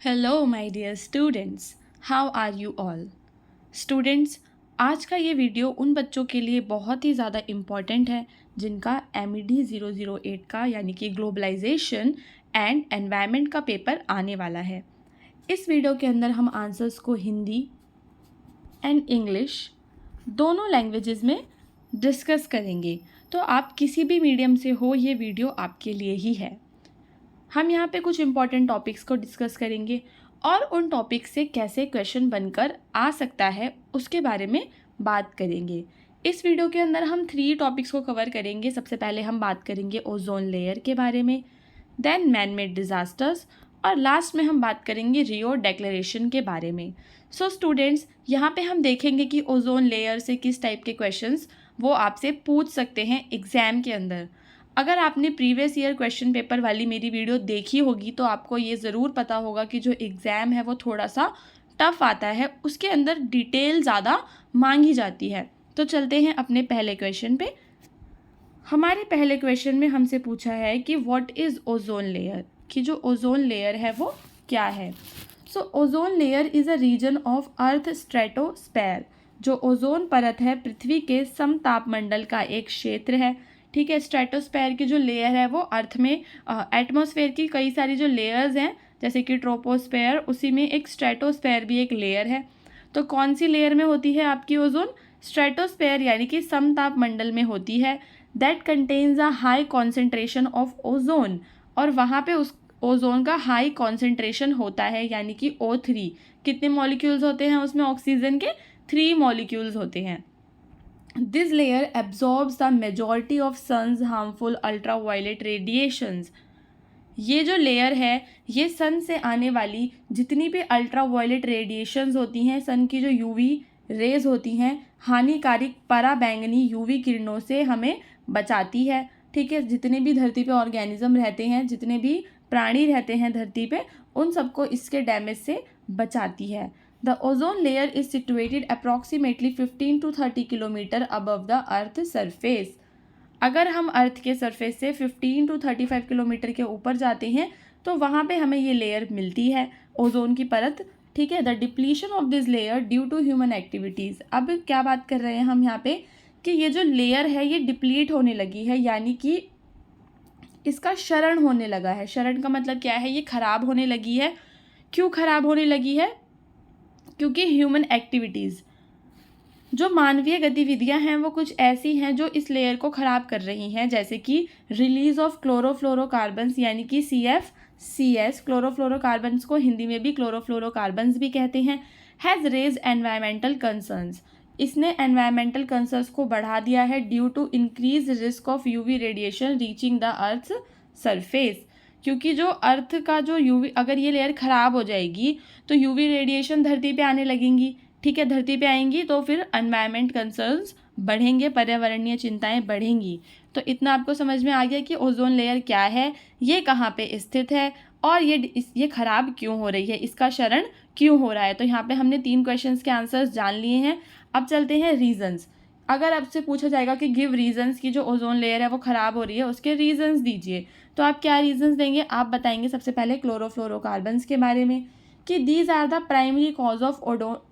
Hello my dear students, how are you all. Students, आज का ये वीडियो उन बच्चों के लिए बहुत ही ज़्यादा इम्पॉर्टेंट है जिनका MED 008 का यानी कि ग्लोबलाइजेशन एंड एनवायरनमेंट का पेपर आने वाला है। इस वीडियो के अंदर हम आंसर्स को हिंदी एंड इंग्लिश दोनों लैंग्वेजेस में डिस्कस करेंगे। तो आप किसी भी मीडियम से हो, ये वीडियो आपके लिए ही है। हम यहाँ पे कुछ इम्पॉर्टेंट टॉपिक्स को डिस्कस करेंगे और उन टॉपिक्स से कैसे क्वेश्चन बनकर आ सकता है उसके बारे में बात करेंगे। इस वीडियो के अंदर हम 3 टॉपिक्स को कवर करेंगे। सबसे पहले हम बात करेंगे ओजोन लेयर के बारे में, देन मैन मेड डिज़ास्टर्स और लास्ट में हम बात करेंगे रियो डिक्लेरेशन के बारे में। सो स्टूडेंट्स, यहाँ पे हम देखेंगे कि ओजोन लेयर से किस टाइप के क्वेश्चंस वो आपसे पूछ सकते हैं एग्ज़ाम के अंदर। अगर आपने प्रीवियस ईयर क्वेश्चन पेपर वाली मेरी वीडियो देखी होगी तो आपको ये ज़रूर पता होगा कि जो एग्ज़ाम है वो थोड़ा सा टफ आता है, उसके अंदर डिटेल ज़्यादा मांगी जाती है। तो चलते हैं अपने पहले क्वेश्चन पे। हमारे पहले क्वेश्चन में हमसे पूछा है कि व्हाट इज़ ओजोन लेयर, कि जो ओजोन लेयर है वो क्या है। So ozone layer is a region of earth stratosphere. जो ओजोन परत है पृथ्वी के समतापमंडल का एक क्षेत्र है। ठीक है, स्ट्रेटोस्फेयर की जो लेयर है वो अर्थ में एटमॉस्फेयर की कई सारी जो लेयर्स हैं जैसे कि ट्रोपोस्फेयर, उसी में एक स्ट्रेटोस्फेयर भी एक लेयर है। तो कौन सी लेयर में होती है आपकी ओजोन? स्ट्रेटोस्फेयर यानी कि समतापमंडल में होती है। That contains a high concentration of ozone, और वहाँ पे उस ओजोन का हाई कॉन्सेंट्रेशन होता है यानी कि O3। कितने मॉलिक्यूल्स होते हैं उसमें? ऑक्सीजन के 3 मॉलिक्यूल्स होते हैं। This layer absorbs the majority of suns harmful ultraviolet radiations. ये जो लेयर है ये सन से आने वाली जितनी भी अल्ट्रावायलेट रेडिएशंस होती हैं, सन की जो यूवी रेज होती हैं, हानिकारक पराबैंगनी यूवी किरणों से हमें बचाती है। ठीक है, जितने भी धरती पे ऑर्गेनिज्म रहते हैं, जितने भी प्राणी रहते हैं धरती पे, उन सबको इसके डैमेज से बचाती है। The ozone layer is situated approximately 15 to 30 kilometre above the earth surface. अगर हम अर्थ के सरफेस से 15 to 35 किलोमीटर के ऊपर जाते हैं तो वहाँ पे हमें ये लेयर मिलती है, ओजोन की परत। ठीक है, the depletion of this layer due to human activities. अब क्या बात कर रहे हैं हम यहाँ पे कि ये जो लेयर है ये डिप्लीट होने लगी है, यानी कि इसका क्षरण होने लगा है। क्षरण का मतलब क्या है? ये खराब होने लगी है। क्यों खराब होने लगी है? क्योंकि ह्यूमन एक्टिविटीज़, जो मानवीय गतिविधियां हैं वो कुछ ऐसी हैं जो इस लेयर को ख़राब कर रही हैं, जैसे कि रिलीज ऑफ क्लोरोफ्लोरोकार्बन्स यानी कि CFCs। क्लोरोफ्लोरोकार्बन्स को हिंदी में भी क्लोरोफ्लोरोकार्बन्स भी कहते हैं। Has raise environmental concerns. इसने एनवायरमेंटल कंसर्न्स को बढ़ा दिया है due to increase risk of UV radiation reaching the earth surface. क्योंकि जो अर्थ का जो UV, अगर ये लेयर ख़राब हो जाएगी तो UV रेडिएशन धरती पे आने लगेंगी। ठीक है, धरती पे आएंगी तो फिर एनवायरमेंट कंसर्न्स बढ़ेंगे, पर्यावरणीय चिंताएं बढ़ेंगी। तो इतना आपको समझ में आ गया कि ओजोन लेयर क्या है, ये कहाँ पे स्थित है और ये खराब क्यों हो रही है, इसका क्षरण क्यों हो रहा है। तो यहाँ पे हमने 3 क्वेश्चंस के आंसर्स जान लिए हैं। अब चलते हैं रीजंस। अगर आपसे पूछा जाएगा कि गिव रीजंस की जो ओजोन लेयर है वो ख़राब हो रही है, उसके रीजंस दीजिए, तो आप क्या रीजंस देंगे? आप बताएंगे सबसे पहले क्लोरोफ्लोरोकार्बन्स के बारे में कि these are the primary cause of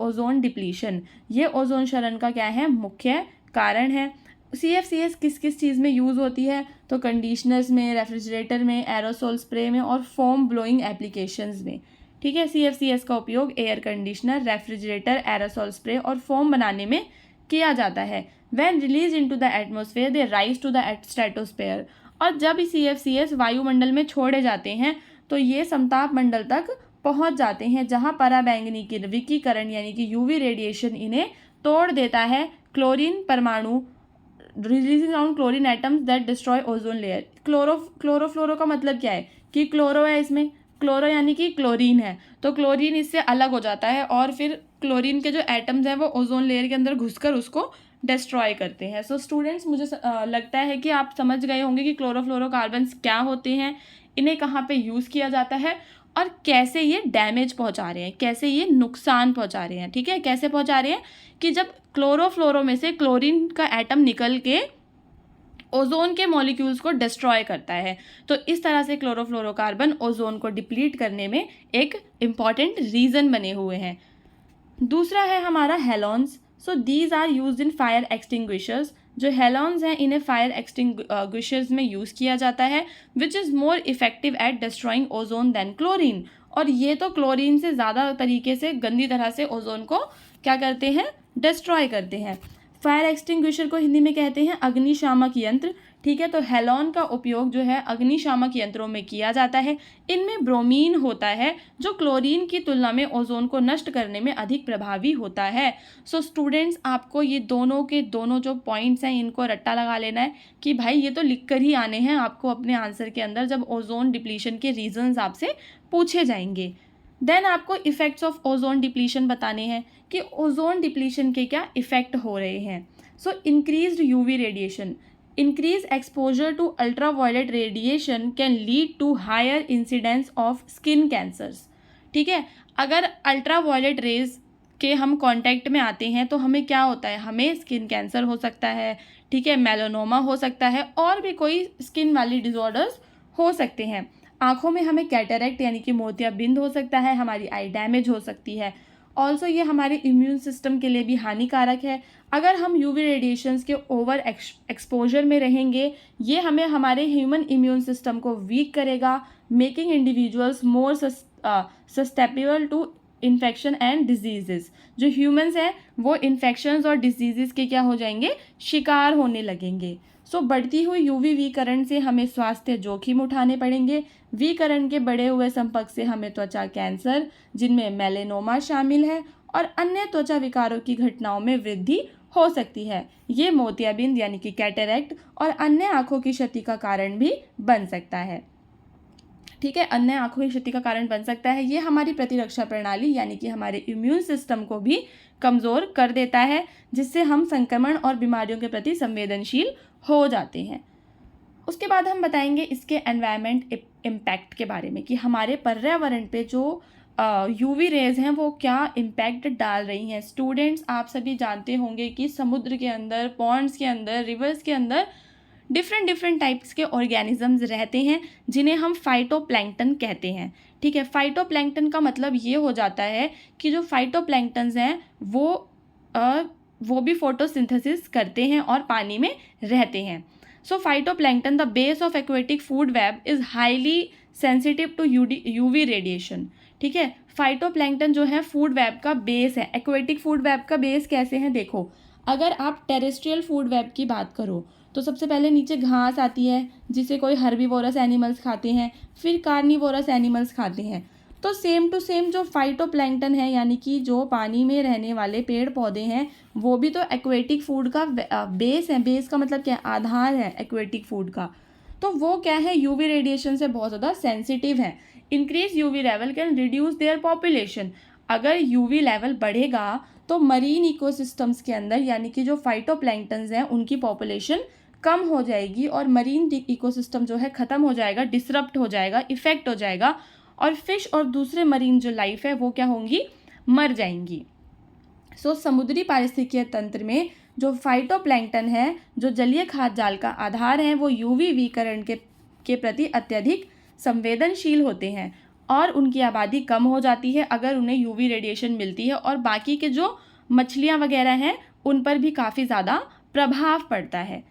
ozone depletion. ये ओजोन क्षरण का क्या है? मुख्य कारण है। CFCs किस किस चीज़ में यूज़ होती है? तो कंडीशनर्स में, रेफ्रिजरेटर में, एरोसोल स्प्रे में और फोम ब्लोइंग एप्लीकेशंस में। ठीक है, CFCs का उपयोग air conditioner, refrigerator, aerosol spray और फोम बनाने में किया जाता है। When release into the atmosphere they rise to the stratosphere. और जब CFCs वायुमंडल में छोड़े जाते हैं तो ये समताप मंडल तक पहुंच जाते हैं, जहां पराबैंगनी विकिरण यानी कि UV रेडिएशन इन्हें तोड़ देता है। क्लोरीन परमाणु releasing out chlorine atoms that destroy ozone layer. Chlorofluoro का मतलब क्या है? कि क्लोरो है इसमें, क्लोरो यानी कि क्लोरीन है, तो क्लोरीन इससे अलग हो जाता है और फिर क्लोरीन के जो एटम्स हैं वो ओजोन लेयर के अंदर घुसकर उसको डिस्ट्रॉय करते हैं। सो स्टूडेंट्स, मुझे लगता है कि आप समझ गए होंगे कि क्लोरोफ्लोरोकार्बन्स क्या होते हैं, इन्हें कहाँ पे यूज़ किया जाता है और कैसे ये डैमेज पहुंचा रहे हैं, कैसे ये नुकसान पहुंचा रहे हैं। ठीक है, कैसे पहुंचा रहे हैं कि जब क्लोरोफ्लोरो में से क्लोरीन का एटम निकल के ओजोन के मॉलिक्यूल्स को डिस्ट्रॉय करता है। तो इस तरह से क्लोरोफ्लोरोकार्बन ओजोन को डिप्लीट करने में एक इम्पॉर्टेंट रीज़न बने हुए हैं। दूसरा है हमारा halons. So these are used in fire extinguishers. जो हेलॉन्स हैं इन्हें फायर एक्सटिंग्विशर्स में यूज़ किया जाता है, which is more effective at destroying ozone than chlorine. और ये तो क्लोरीन से ज़्यादा तरीके से गंदी तरह से ओजोन को क्या करते हैं, डिस्ट्रॉय करते हैं। फायर एक्सटिंग्विशर को हिंदी में कहते हैं अग्निशामक यंत्र। ठीक है, तो हेलॉन का उपयोग जो है अग्निशामक यंत्रों में किया जाता है। इनमें ब्रोमीन होता है जो क्लोरीन की तुलना में ओजोन को नष्ट करने में अधिक प्रभावी होता है। सो स्टूडेंट्स, आपको ये दोनों के दोनों जो पॉइंट्स हैं इनको रट्टा लगा लेना है कि भाई ये तो लिख कर ही आने हैं आपको अपने आंसर के अंदर, जब ओजोन डिप्लीशन के रीजंस आपसे पूछे जाएंगे। देन आपको इफ़ेक्ट्स ऑफ ओजोन डिप्लीशन बताने हैं कि ओजोन डिप्लीशन के क्या इफ़ेक्ट हो रहे हैं। So increased UV radiation, increase exposure to ultraviolet radiation can lead to higher incidence of skin cancers. ठीक है, अगर अल्ट्रावायलेट रेज के हम कांटेक्ट में आते हैं तो हमें क्या होता है, हमें स्किन कैंसर हो सकता है। ठीक है, मेलानोमा हो सकता है और भी कोई स्किन वाली डिसऑर्डर्स हो सकते हैं। आँखों में हमें कैटरेक्ट यानी कि मोतियाबिंद हो सकता है, हमारी आई डैमेज हो सकती है। ऑल्सो ये हमारे इम्यून सिस्टम के लिए भी हानिकारक है। अगर हम यूवी रेडिएशंस के ओवर एक्सपोजर में रहेंगे, ये हमें हमारे ह्यूमन इम्यून सिस्टम को वीक करेगा, making individuals more susceptible to infection and diseases. जो ह्यूमंस हैं वो इन्फेक्शंस और डिजीजेस के क्या हो जाएंगे, शिकार होने लगेंगे। सो बढ़ती हुई यूवी विकरण से हमें स्वास्थ्य जोखिम उठाने पड़ेंगे। विकरण के बढ़े हुए संपर्क से हमें त्वचा कैंसर, जिनमें मेलेनोमा शामिल है, और अन्य त्वचा विकारों की घटनाओं में वृद्धि हो सकती है। ये मोतियाबिंद यानी कि कैटरेक्ट और अन्य आँखों की क्षति का कारण भी बन सकता है। ठीक है, अन्य आँखों की क्षति का कारण बन सकता है। ये हमारी प्रतिरक्षा प्रणाली यानी कि हमारे इम्यून सिस्टम को भी कमज़ोर कर देता है, जिससे हम संक्रमण और बीमारियों के प्रति संवेदनशील हो जाते हैं। उसके बाद हम बताएंगे इसके एनवायरनमेंट इम्पैक्ट के बारे में कि हमारे पर्यावरण पे जो यूवी रेज हैं वो क्या इम्पैक्ट डाल रही हैं। स्टूडेंट्स, आप सभी जानते होंगे कि समुद्र के अंदर, पॉन्ड्स के अंदर, रिवर्स के अंदर डिफरेंट टाइप्स के ऑर्गेनिजम्स रहते हैं जिन्हें हम फाइटोप्लैंक्टन कहते हैं। ठीक है, फाइटोप्लैंक्टन का मतलब ये हो जाता है कि जो फाइटोप्लैंक्टन्स हैं वो भी फोटोसिंथेसिस करते हैं और पानी में रहते हैं। So phytoplankton, the base of aquatic food web, is highly sensitive to UV radiation. ठीक है, फाइटोप्लैंक्टन जो है फूड वेब का बेस है। एक्वेटिक फूड वेब का बेस कैसे है, देखो, अगर आप टेरेस्ट्रियल फूड वेब की बात करो तो सबसे पहले नीचे घास आती है जिसे कोई हर्बीवोरस एनिमल्स खाते हैं, फिर कार्निवोरस एनिमल्स खाते हैं। तो सेम टू सेम जो फाइटोप्लैंक्टन है यानी कि जो पानी में रहने वाले पेड़ पौधे हैं वो भी तो एक्वेटिक फूड का बेस है। बेस का मतलब क्या है, आधार है एक्वेटिक फूड का। तो वो क्या है, यूवी रेडिएशन से बहुत ज़्यादा सेंसिटिव है। Increase UV level can reduce their population. अगर यूवी लेवल बढ़ेगा तो मरीन इकोसिस्टम्स के अंदर यानी कि जो फाइटोप्लैंक्टन्स हैं उनकी पॉपुलेशन कम हो जाएगी और मरीन इकोसिस्टम जो है ख़त्म हो जाएगा, डिसरप्ट हो जाएगा, इफ़ेक्ट हो जाएगा, और फिश और दूसरे मरीन जो लाइफ है वो क्या होंगी, मर जाएंगी। सो समुद्री पारिस्थितिकीय तंत्र में जो फाइटोप्लैंक्टन है, जो जलीय खाद्य जाल का आधार है, वो यूवी विकिरण के प्रति अत्यधिक संवेदनशील होते हैं और उनकी आबादी कम हो जाती है अगर उन्हें यूवी रेडिएशन मिलती है, और बाकी के जो मछलियाँ वगैरह हैं उन पर भी काफ़ी ज़्यादा प्रभाव पड़ता है।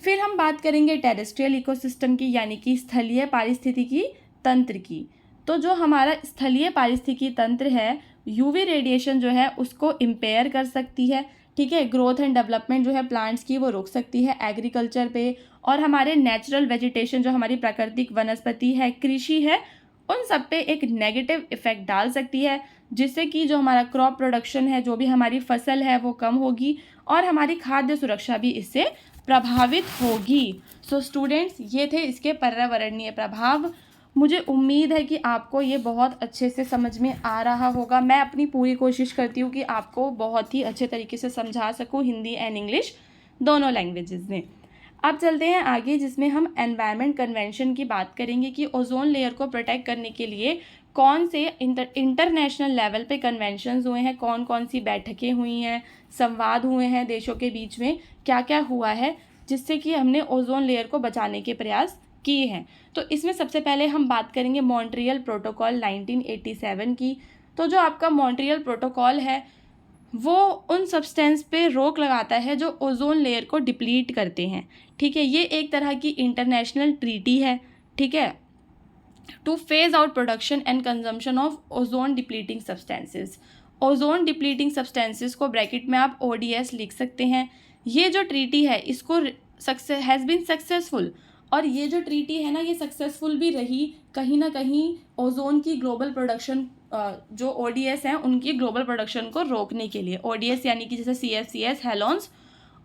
फिर हम बात करेंगे टेरेस्ट्रियल इकोसिस्टम की यानी कि स्थलीय पारिस्थितिकी तंत्र की। तो जो हमारा स्थलीय पारिस्थितिकी तंत्र है, यूवी रेडिएशन जो है उसको इम्पेयर कर सकती है। ठीक है, ग्रोथ एंड डेवलपमेंट जो है प्लांट्स की वो रोक सकती है एग्रीकल्चर पे, और हमारे नेचुरल वेजिटेशन जो हमारी प्राकृतिक वनस्पति है, कृषि है, उन सब पे एक नेगेटिव इफेक्ट डाल सकती है, जिससे कि जो हमारा क्रॉप प्रोडक्शन है, जो भी हमारी फसल है वो कम होगी और हमारी खाद्य सुरक्षा भी इससे प्रभावित होगी। सो स्टूडेंट्स, ये थे इसके पर्यावरणीय प्रभाव। मुझे उम्मीद है कि आपको ये बहुत अच्छे से समझ में आ रहा होगा। मैं अपनी पूरी कोशिश करती हूँ कि आपको बहुत ही अच्छे तरीके से समझा सकूँ, हिंदी एंड इंग्लिश दोनों लैंग्वेजेस में। अब चलते हैं आगे, जिसमें हम एनवायरनमेंट कन्वेंशन की बात करेंगे कि ओजोन लेयर को प्रोटेक्ट करने के लिए कौन से इंटरनेशनल लेवल पे कन्वेंशंस हुए हैं, कौन कौन सी बैठकें हुई हैं, संवाद हुए हैं देशों के बीच में, क्या क्या हुआ है। जिससे कि हमने ओजोन लेयर को बचाने के प्रयास किए हैं। तो इसमें सबसे पहले हम बात करेंगे मॉन्ट्रियल प्रोटोकॉल 1987 की। तो जो आपका मॉन्ट्रियल प्रोटोकॉल है वो उन सब्सटेंस पे रोक लगाता है जो ओजोन लेयर को डिप्लीट करते हैं, ठीक है। ये एक तरह की इंटरनेशनल ट्रीटी है, ठीक है, two phase out production and consumption of ozone depleting substances. Ozone depleting substances को ब्रैकेट में आप ODS लिख सकते हैं। ये जो ट्रीटी है इसको हैज़ बीन सक्सेसफुल, और ये जो ट्रीटी है ना ये सक्सेसफुल भी रही कहीं ना कहीं ओजोन की ग्लोबल प्रोडक्शन, जो ODS हैं उनकी ग्लोबल प्रोडक्शन को रोकने के लिए। ODS यानी कि जैसे CFCs, हेलोन्स,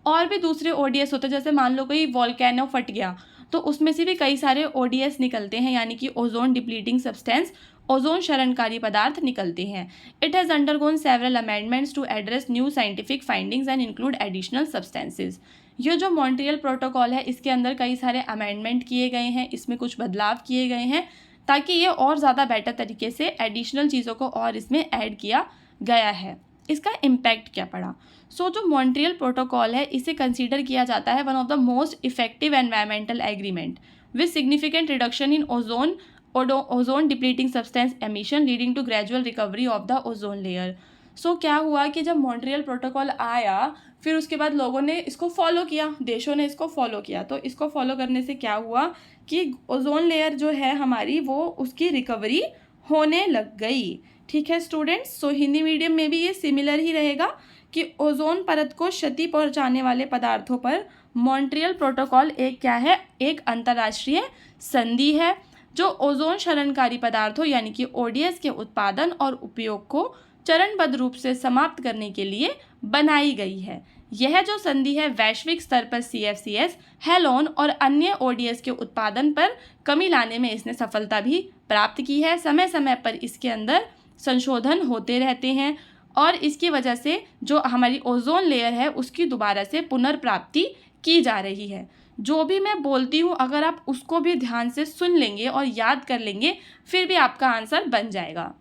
और भी दूसरे ODS होते हैं, जैसे मान लो कोई वॉल्केनो फट गया तो उसमें से भी कई सारे ODS निकलते हैं, यानी कि ओजोन डिप्लीटिंग सब्सटेंस, ओजोन क्षरणकारी पदार्थ निकलते हैं। It has undergone several amendments to address new scientific findings and include additional substances. ये जो मॉन्ट्रियल प्रोटोकॉल है इसके अंदर कई सारे अमेंडमेंट किए गए हैं, इसमें कुछ बदलाव किए गए हैं ताकि ये और ज़्यादा बेटर तरीके से एडिशनल चीज़ों को और इसमें ऐड किया गया है। इसका इम्पैक्ट क्या पड़ा? जो मॉन्ट्रियल प्रोटोकॉल है इसे कंसीडर किया जाता है one of the most effective environmental agreement with significant reduction in ozone depleting substance emission leading to gradual recovery of the ozone layer. क्या हुआ कि जब मॉन्ट्रियल प्रोटोकॉल आया फिर उसके बाद लोगों ने इसको फॉलो किया, देशों ने इसको फॉलो किया। तो इसको फॉलो करने से क्या हुआ कि ओजोन लेयर जो है हमारी वो उसकी रिकवरी होने लग गई, ठीक है स्टूडेंट्स। हिंदी मीडियम में भी ये सिमिलर ही रहेगा कि ओजोन परत को क्षति पहुंचाने वाले पदार्थों पर मॉन्ट्रियल प्रोटोकॉल एक क्या है, एक अंतर्राष्ट्रीय संधि है जो ओजोन क्षरणकारी पदार्थों यानी कि ODS के उत्पादन और उपयोग को चरणबद्ध रूप से समाप्त करने के लिए बनाई गई है। यह जो संधि है वैश्विक स्तर पर CFCs, हेलोन और अन्य ODS के उत्पादन पर कमी लाने में इसने सफलता भी प्राप्त की है। समय समय पर इसके अंदर संशोधन होते रहते हैं और इसकी वजह से जो हमारी ओजोन लेयर है उसकी दोबारा से पुनर्प्राप्ति की जा रही है। जो भी मैं बोलती हूँ अगर आप उसको भी ध्यान से सुन लेंगे और याद कर लेंगे फिर भी आपका आंसर बन जाएगा।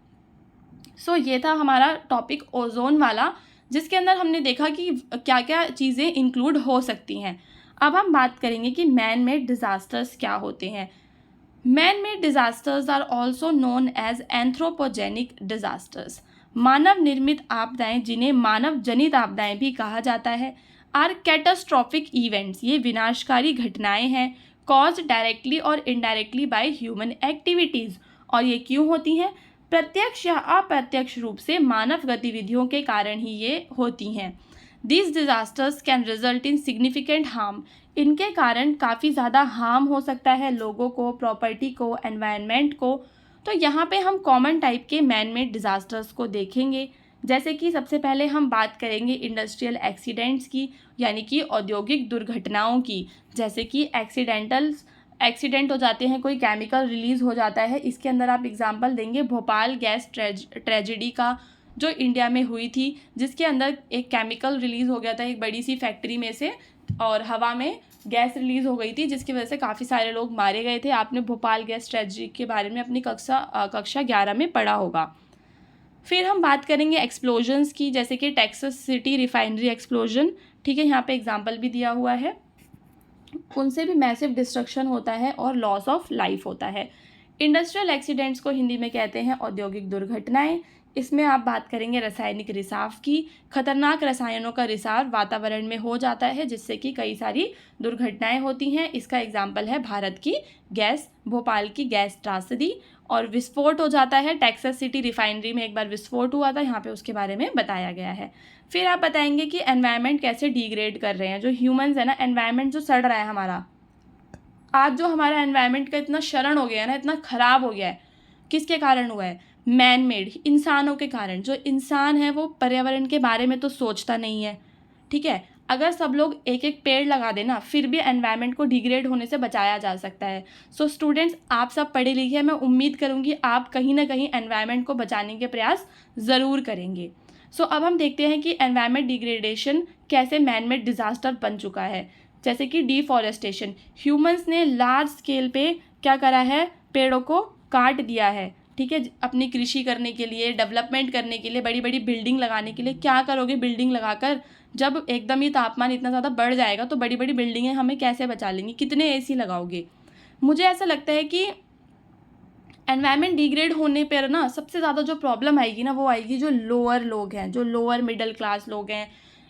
ये था हमारा टॉपिक ओजोन वाला, जिसके अंदर हमने देखा कि क्या क्या चीज़ें इंक्लूड हो सकती हैं। अब हम बात करेंगे कि मैन मेड डिज़ास्टर्स क्या होते हैं। Man made disasters are also known as anthropogenic disasters. मानव निर्मित आपदाएं, जिन्हें मानव जनित आपदाएं भी कहा जाता है, आर कैटास्ट्रॉफिक इवेंट्स। ये विनाशकारी घटनाएं हैं कॉज डायरेक्टली और इनडायरेक्टली बाय ह्यूमन एक्टिविटीज़। और ये क्यों होती हैं? प्रत्यक्ष या अप्रत्यक्ष रूप से मानव गतिविधियों के कारण ही ये होती हैं। These disasters can result in significant harm। इनके कारण काफ़ी ज़्यादा हार्म हो सकता है लोगों को, प्रॉपर्टी को, एनवायरनमेंट को। तो यहाँ पे हम कॉमन टाइप के मैन मेड डिज़ास्टर्स को देखेंगे। जैसे कि सबसे पहले हम बात करेंगे इंडस्ट्रियल एक्सीडेंट्स की, यानी कि औद्योगिक दुर्घटनाओं की। जैसे कि एक्सीडेंट हो जाते हैं, कोई केमिकल रिलीज़ हो जाता है। इसके अंदर आप एग्जांपल देंगे भोपाल गैस ट्रेजेडी का जो इंडिया में हुई थी, जिसके अंदर एक केमिकल रिलीज़ हो गया था एक बड़ी सी फैक्ट्री में से और हवा में गैस रिलीज़ हो गई थी, जिसकी वजह से काफ़ी सारे लोग मारे गए थे। आपने भोपाल गैस ट्रेजेडी के बारे में अपनी कक्षा 11 में पढ़ा होगा। फिर हम बात करेंगे एक्सप्लोजन्स की, जैसे कि टेक्सास सिटी रिफाइनरी एक्सप्लोजन, ठीक है, यहाँ पे एग्जांपल भी दिया हुआ है। उनसे भी मैसिव डिस्ट्रक्शन होता है और लॉस ऑफ लाइफ होता है। इंडस्ट्रियल एक्सीडेंट्स को हिंदी में कहते हैं औद्योगिक दुर्घटनाएं। इसमें आप बात करेंगे रासायनिक रिसाव की। खतरनाक रसायनों का रिसाव वातावरण में हो जाता है जिससे कि कई सारी दुर्घटनाएं होती हैं। इसका एग्जाम्पल है भारत की गैस, भोपाल की गैस त्रासदी। और विस्फोट हो जाता है, टेक्सास सिटी रिफाइनरी में एक बार विस्फोट हुआ था, यहाँ पे उसके बारे में बताया गया है। फिर आप बताएंगे कि एनवायरनमेंट कैसे डिग्रेड कर रहे हैं, जो ह्यूमंस है ना, एनवायरनमेंट जो सड़ रहा है हमारा, आज जो हमारा एनवायरनमेंट का इतना क्षरण हो गया है ना, इतना ख़राब हो गया है, किसके कारण हुआ है? मैन मेड, इंसानों के कारण। जो इंसान है वो पर्यावरण के बारे में तो सोचता नहीं है, ठीक है। अगर सब लोग एक एक पेड़ लगा देना फिर भी एनवायरनमेंट को डिग्रेड होने से बचाया जा सकता है। स्टूडेंट्स, आप सब पढ़े लिखे हैं, मैं उम्मीद करूँगी आप कहीं ना कहीं एनवायरनमेंट को बचाने के प्रयास ज़रूर करेंगे। अब हम देखते हैं कि एनवायरनमेंट डिग्रेडेशन कैसे मैन मेड डिज़ास्टर बन चुका है। जैसे कि डिफॉरेस्टेशन, ह्यूमंस ने लार्ज स्केल पे क्या करा है, पेड़ों को काट दिया है, ठीक है, अपनी कृषि करने के लिए, डेवलपमेंट करने के लिए, बड़ी बड़ी बिल्डिंग लगाने के लिए। क्या करोगे बिल्डिंग लगाकर? जब एकदम ही तापमान इतना ज़्यादा बढ़ जाएगा तो बड़ी बड़ी बिल्डिंगें हमें कैसे बचा लेंगी? कितने एसी लगाओगे? मुझे ऐसा लगता है कि एनवायरनमेंट डिग्रेड होने पर ना सबसे ज़्यादा जो प्रॉब्लम आएगी ना, वो आएगी जो लोअर लोग हैं, जो लोअर मिडिल क्लास लोग हैं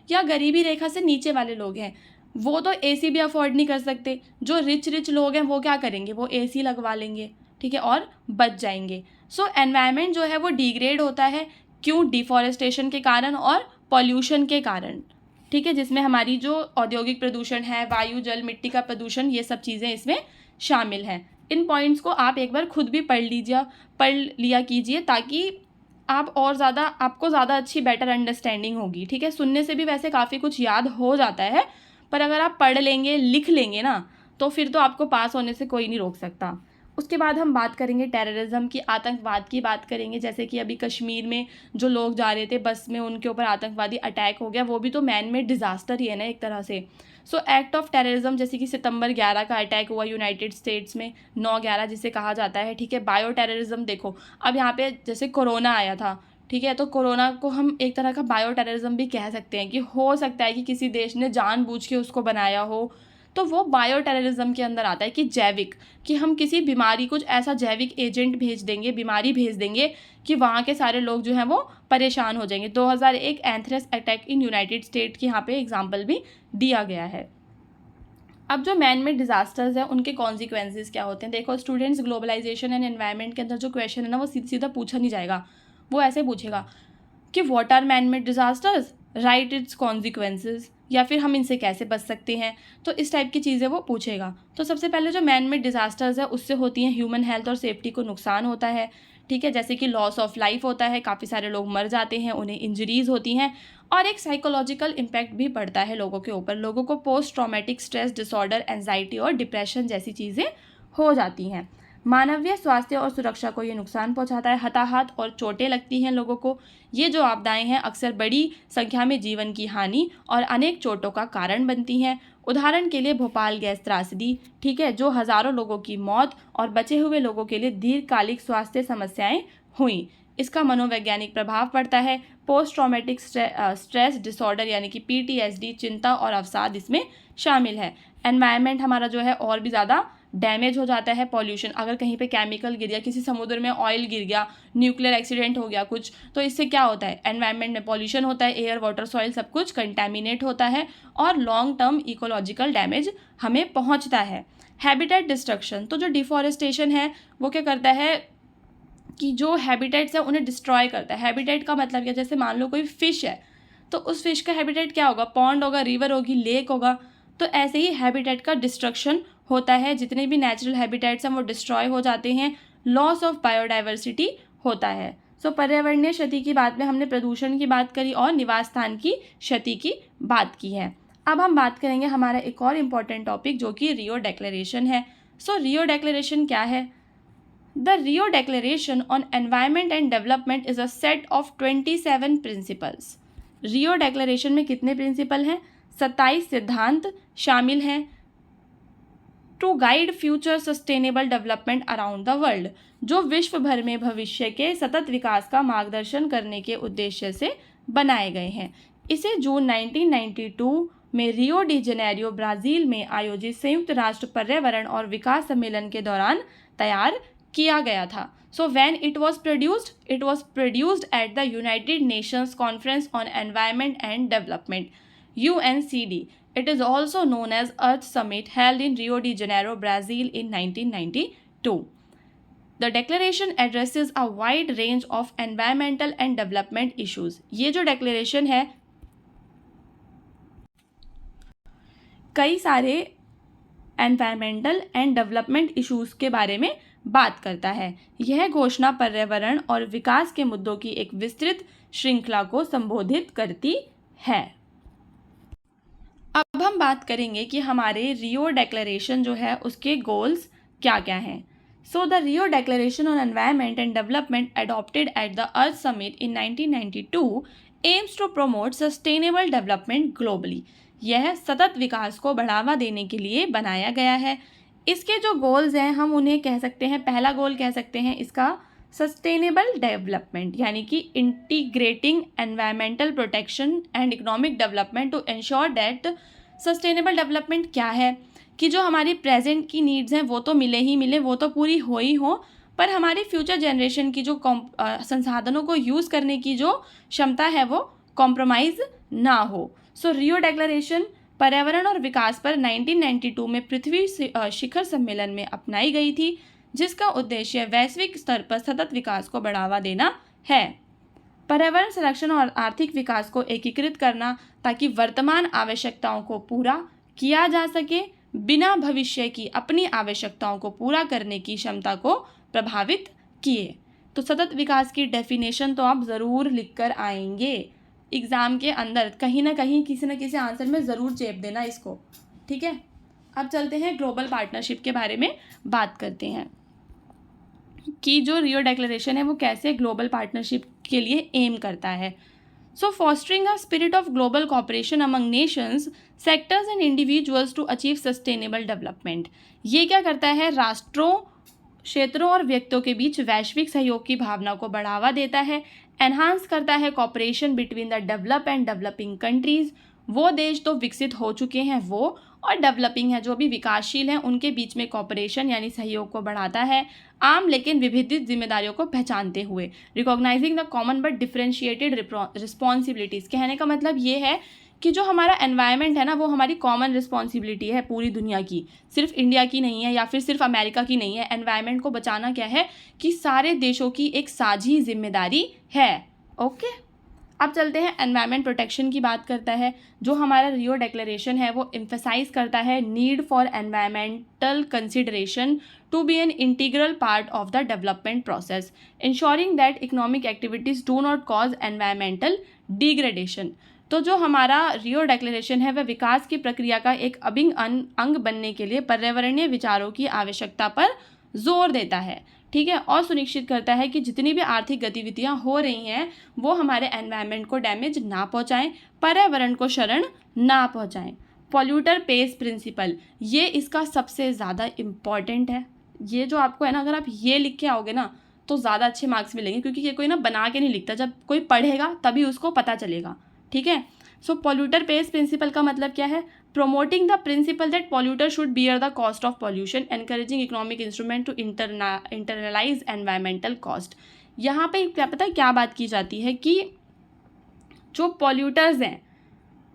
या गरीबी रेखा से नीचे वाले लोग हैं। वो तो एसी भी अफोर्ड नहीं कर सकते। जो रिच लोग हैं वो क्या करेंगे? वो एसी लगवा लेंगे, ठीक है, और बच जाएंगे। सो एनवायरनमेंट जो है वो डिग्रेड होता है। क्यों? डिफॉरेस्टेशन के कारण और पॉल्यूशन के कारण, ठीक है, जिसमें हमारी जो औद्योगिक प्रदूषण है, वायु जल मिट्टी का प्रदूषण, ये सब चीज़ें इसमें शामिल हैं। इन पॉइंट्स को आप एक बार खुद भी पढ़ लिया कीजिए, ताकि आप और ज़्यादा, आपको ज़्यादा अच्छी बेटर अंडरस्टैंडिंग होगी, ठीक है। सुनने से भी वैसे काफ़ी कुछ याद हो जाता है, पर अगर आप पढ़ लेंगे, लिख लेंगे ना, तो फिर तो आपको पास होने से कोई नहीं रोक सकता। उसके बाद हम बात करेंगे टेररिज्म की, आतंकवाद की बात करेंगे। जैसे कि अभी कश्मीर में जो लोग जा रहे थे बस में, उनके ऊपर आतंकवादी अटैक हो गया, वो भी तो मैन मेड डिज़ास्टर ही है ना एक तरह से। सो एक्ट ऑफ टेररिज्म, जैसे कि सितंबर 11 का अटैक हुआ यूनाइटेड स्टेट्स में, 9/11 जिसे कहा जाता है, ठीक है। बायो टेररिज्म देखो, अब यहाँ पे जैसे कोरोना आया था, ठीक है, तो कोरोना को हम एक तरह का बायो टेररिज्म भी कह सकते हैं, कि हो सकता है कि किसी देश ने जानबूझ के उसको बनाया हो, तो वो बायो टेररिज्म के अंदर आता है। कि जैविक, कि हम किसी बीमारी, कुछ ऐसा जैविक एजेंट भेज देंगे, बीमारी भेज देंगे कि वहाँ के सारे लोग जो हैं वो परेशान हो जाएंगे। 2001 anthrax attack in United state की यहाँ पे एग्जाम्पल भी दिया गया है। अब जो मैन मेड डिजास्टर्स हैं उनके कॉन्सिक्वेंसेस क्या होते हैं? देखो स्टूडेंट्स, ग्लोबलाइजेशन एंड एनवायरनमेंट के अंदर जो क्वेश्चन है ना, वो सीधा सीधा पूछा नहीं जाएगा। वो ऐसे पूछेगा कि what are man made disasters, right its consequences, या फिर हम इनसे कैसे बच सकते हैं। तो इस टाइप की चीज़ें वो पूछेगा। तो सबसे पहले जो मैन मेड डिजास्टर्स है उससे होती हैं ह्यूमन हेल्थ और सेफ्टी को नुकसान होता है, ठीक है। जैसे कि लॉस ऑफ लाइफ होता है, काफ़ी सारे लोग मर जाते हैं, उन्हें इंजरीज होती हैं, और एक साइकोलॉजिकल इम्पैक्ट भी पड़ता है लोगों के ऊपर। लोगों को post traumatic stress disorder, anxiety और डिप्रेशन जैसी चीज़ें हो जाती हैं। मानवीय स्वास्थ्य और सुरक्षा को ये नुकसान पहुंचाता है। हताहत और चोटें लगती हैं लोगों को। ये जो आपदाएं हैं अक्सर बड़ी संख्या में जीवन की हानि और अनेक चोटों का कारण बनती हैं। उदाहरण के लिए भोपाल गैस त्रासदी, ठीक है, जो हज़ारों लोगों की मौत और बचे हुए लोगों के लिए दीर्घकालिक स्वास्थ्य समस्याएं हुई। इसका मनोवैज्ञानिक प्रभाव पड़ता है। पोस्ट ट्रॉमेटिक स्ट्रेस डिसऑर्डर यानी कि PTSD, चिंता और अवसाद इसमें शामिल है। एनवायरनमेंट हमारा जो है और भी ज़्यादा डैमेज हो जाता है। पॉल्यूशन, अगर कहीं पे केमिकल गिर गया, किसी समुद्र में ऑयल गिर गया, न्यूक्लियर एक्सीडेंट हो गया कुछ, तो इससे क्या होता है? एनवायरनमेंट में पॉल्यूशन होता है, एयर वाटर सॉइल सब कुछ कंटेमिनेट होता है और लॉन्ग टर्म इकोलॉजिकल डैमेज हमें पहुंचता है। हैबिटेट डिस्ट्रक्शन, तो जो डिफॉरेस्टेशन है वो क्या करता है कि जो हैबिटेट्स है उन्हें डिस्ट्रॉय करता है। हैबिटेट का मतलब क्या? जैसे मान लो कोई फिश है, तो उस फिश का हैबिटेट क्या होगा? पॉन्ड होगा, रिवर होगी, लेक होगा। तो ऐसे ही हैबिटेट का डिस्ट्रक्शन होता है। जितने भी नेचुरल हैबिटेट्स हैं वो डिस्ट्रॉय हो जाते हैं। लॉस ऑफ बायोडाइवर्सिटी होता है। सो पर्यावरणीय क्षति की बात में हमने प्रदूषण की बात करी और निवास स्थान की क्षति की बात की है। अब हम बात करेंगे हमारा एक और इम्पॉर्टेंट टॉपिक जो कि रियो डिक्लेरेशन है। सो रियो डिक्लेरेशन क्या है? The Rio Declaration on Environment and Development is a set of 27 principles. Rio declaration में कितने प्रिंसिपल हैं? 27 सिद्धांत शामिल हैं। To guide future sustainable development around the world, जो विश्व भर में भविष्य के सतत विकास का मार्गदर्शन करने के उद्देश्य से बनाए गए हैं। इसे जून 1992 में रियो डी जेनेरियो ब्राज़ील में आयोजित संयुक्त राष्ट्र पर्यावरण और विकास सम्मेलन के दौरान तैयार किया गया था। So when it was produced at the United Nations conference on environment and development UNCD. It is also known as Earth Summit held in Rio de Janeiro, Brazil in 1992. The declaration addresses a wide range of environmental and development issues. ये जो declaration है कई सारे environmental and development issues के बारे में बात करता है। यह घोषणा पर्यावरण और विकास के मुद्दों की एक विस्तृत श्रृंखला को संबोधित करती है। अब हम बात करेंगे कि हमारे रियो डिक्लेरेशन जो है उसके गोल्स क्या क्या हैं। So the Rio declaration on environment and development adopted at the Earth Summit in 1992 aims to promote sustainable development globally. यह सतत विकास को बढ़ावा देने के लिए बनाया गया है। इसके जो गोल्स हैं हम उन्हें कह सकते हैं, पहला गोल कह सकते हैं इसका सस्टेनेबल डेवलपमेंट यानी कि integrating environmental protection and economic development to ensure that sustainable development क्या है कि जो हमारी प्रेजेंट की नीड्स हैं वो तो मिले ही मिले, वो तो पूरी हो ही हो, पर हमारी फ्यूचर जनरेशन की जो संसाधनों को यूज़ करने की जो क्षमता है वो कॉम्प्रोमाइज़ ना हो। सो रियो डिक्लेरेशन पर्यावरण और विकास पर 1992 में पृथ्वी शिखर सम्मेलन में अपनाई गई थी, जिसका उद्देश्य वैश्विक स्तर पर सतत विकास को बढ़ावा देना है। पर्यावरण संरक्षण और आर्थिक विकास को एकीकृत करना ताकि वर्तमान आवश्यकताओं को पूरा किया जा सके बिना भविष्य की अपनी आवश्यकताओं को पूरा करने की क्षमता को प्रभावित किए। तो सतत विकास की डेफिनेशन तो आप ज़रूर लिख कर आएंगे एग्ज़ाम के अंदर, कहीं ना कहीं किसी न किसी आंसर में ज़रूर चेप देना इसको, ठीक है। अब चलते हैं ग्लोबल पार्टनरशिप के बारे में बात करते हैं कि जो रियो डिक्लेरेशन है वो कैसे ग्लोबल पार्टनरशिप के लिए एम करता है। So fostering a spirit of global cooperation among nations, sectors and individuals to achieve sustainable development. ये क्या करता है, राष्ट्रों, क्षेत्रों और व्यक्तियों के बीच वैश्विक सहयोग की भावना को बढ़ावा देता है, एनहांस करता है cooperation between the develop and developing countries. वो देश तो विकसित हो चुके हैं वो, और डेवलपिंग है जो भी विकासशील हैं, उनके बीच में कॉपरेशन यानी सहयोग को बढ़ाता है, आम लेकिन विभिन्न जिम्मेदारियों को पहचानते हुए। Recognising the common but differentiated responsibilities, कहने का मतलब ये है कि जो हमारा एनवायरनमेंट है ना वो हमारी कॉमन रिस्पॉन्सिबिलिटी है पूरी दुनिया की, सिर्फ इंडिया की नहीं है या फिर सिर्फ अमेरिका की नहीं है। एनवायरनमेंट को बचाना क्या है कि सारे देशों की एक साझी जिम्मेदारी है। ओके, अब चलते हैं एनवायरनमेंट प्रोटेक्शन की बात करता है। जो हमारा रियो डिक्लेरेशन है वो एम्फेसाइज करता है need for environmental consideration to be an integral part of the development process, ensuring that economic activities do not cause environmental degradation. तो जो हमारा रियो डिक्लेरेशन है वह विकास की प्रक्रिया का एक अभिन्न अंग बनने के लिए पर्यावरणीय विचारों की आवश्यकता पर जोर देता है, ठीक है, और सुनिश्चित करता है कि जितनी भी आर्थिक गतिविधियां हो रही हैं वो हमारे एनवायरनमेंट को डैमेज ना पहुंचाएं, पर्यावरण को क्षरण ना पहुंचाएं। पॉल्यूटर पेज प्रिंसिपल, ये इसका सबसे ज़्यादा इम्पॉर्टेंट है। ये जो आपको है ना, अगर आप ये लिख के आओगे ना तो ज़्यादा अच्छे मार्क्स मिलेंगे, क्योंकि ये कोई ना बना के नहीं लिखता, जब कोई पढ़ेगा तभी उसको पता चलेगा, ठीक है। सो पॉल्यूटर पेज प्रिंसिपल का मतलब क्या है, promoting the principle that polluter should bear the cost of pollution, encouraging economic instrument to internalize environmental cost। यहाँ पे क्या पता है क्या बात की जाती है कि जो पॉल्यूटर्स हैं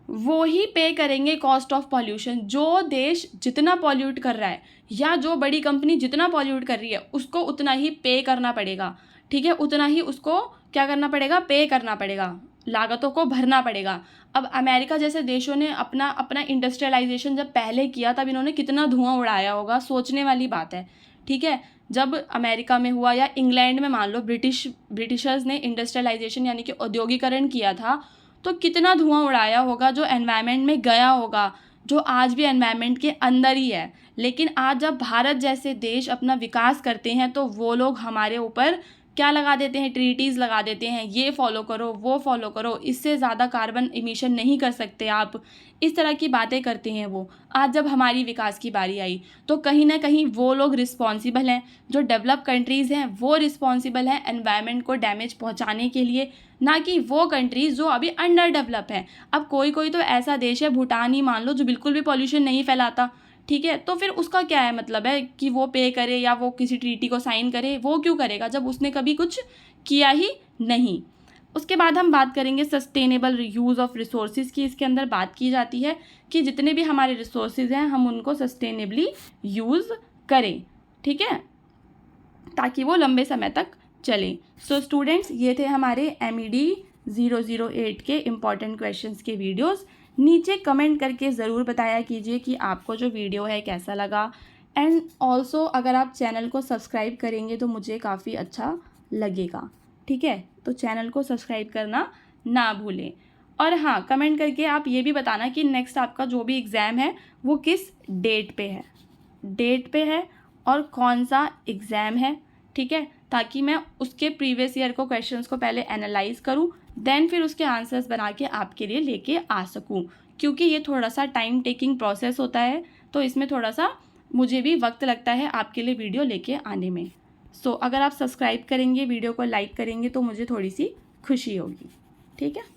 वो ही पे करेंगे कॉस्ट ऑफ पॉल्यूशन। जो देश जितना पॉल्यूट कर रहा है या जो बड़ी कंपनी जितना पॉल्यूट कर रही है उसको उतना ही पे करना पड़ेगा, ठीक है, उतना ही उसको क्या करना पड़ेगा, पे करना पड़ेगा, लागतों को भरना पड़ेगा। अब अमेरिका जैसे देशों ने अपना इंडस्ट्रियलाइजेशन जब पहले किया तब इन्होंने कितना धुआं उड़ाया होगा, सोचने वाली बात है, ठीक है। जब अमेरिका में हुआ या इंग्लैंड में मान लो ब्रिटिशर्स ने इंडस्ट्रियलाइजेशन यानी कि औद्योगिकरण किया था तो कितना धुआं उड़ाया होगा जो एनवायरनमेंट में गया होगा, जो आज भी एनवायरनमेंट के अंदर ही है। लेकिन आज जब भारत जैसे देश अपना विकास करते हैं तो वो लोग हमारे ऊपर क्या लगा देते हैं, ट्रीटीज़ लगा देते हैं, ये फॉलो करो वो फॉलो करो, इससे ज़्यादा कार्बन इमिशन नहीं कर सकते आप, इस तरह की बातें करते हैं वो। आज जब हमारी विकास की बारी आई तो कहीं ना कहीं वो लोग रिस्पॉन्सिबल हैं, जो डेवलप कंट्रीज़ हैं वो रिस्पॉन्सिबल हैं एनवायरनमेंट को डैमेज पहुंचाने के लिए, ना कि वो कंट्रीज़ जो अभी अंडर डेवलप हैं। अब कोई तो ऐसा देश है, भूटान ही मान लो, जो बिल्कुल भी पॉल्यूशन नहीं फैलाता, ठीक है, तो फिर उसका क्या है मतलब है कि वो पे करे या वो किसी ट्रीटी को साइन करे, वो क्यों करेगा जब उसने कभी कुछ किया ही नहीं। उसके बाद हम बात करेंगे सस्टेनेबल यूज़ ऑफ रिसोर्सेज की। इसके अंदर बात की जाती है कि जितने भी हमारे रिसोर्सेज हैं हम उनको सस्टेनेबली यूज़ करें, ठीक है, ताकि वो लंबे समय तक चलें। सो स्टूडेंट्स, ये थे हमारे MED 008 के इम्पॉर्टेंट क्वेश्चंस के वीडियोस। नीचे कमेंट करके ज़रूर बताया कीजिए कि आपको जो वीडियो है कैसा लगा, एंड ऑल्सो अगर आप चैनल को सब्सक्राइब करेंगे तो मुझे काफ़ी अच्छा लगेगा, ठीक है। तो चैनल को सब्सक्राइब करना ना भूलें। और हाँ, कमेंट करके आप ये भी बताना कि नेक्स्ट आपका जो भी एग्ज़ाम है वो किस डेट पे है और कौन सा एग्ज़ाम है, ठीक है, ताकि मैं उसके प्रीवियस ईयर को क्वेश्चंस को पहले एनालाइज करूँ, देन फिर उसके आंसर्स बना के आपके लिए लेके आ सकूँ। क्योंकि ये थोड़ा सा टाइम टेकिंग प्रोसेस होता है तो इसमें थोड़ा सा मुझे भी वक्त लगता है आपके लिए वीडियो लेके आने में। सो अगर आप सब्सक्राइब करेंगे, वीडियो को लाइक करेंगे तो मुझे थोड़ी सी खुशी होगी। ठीक है।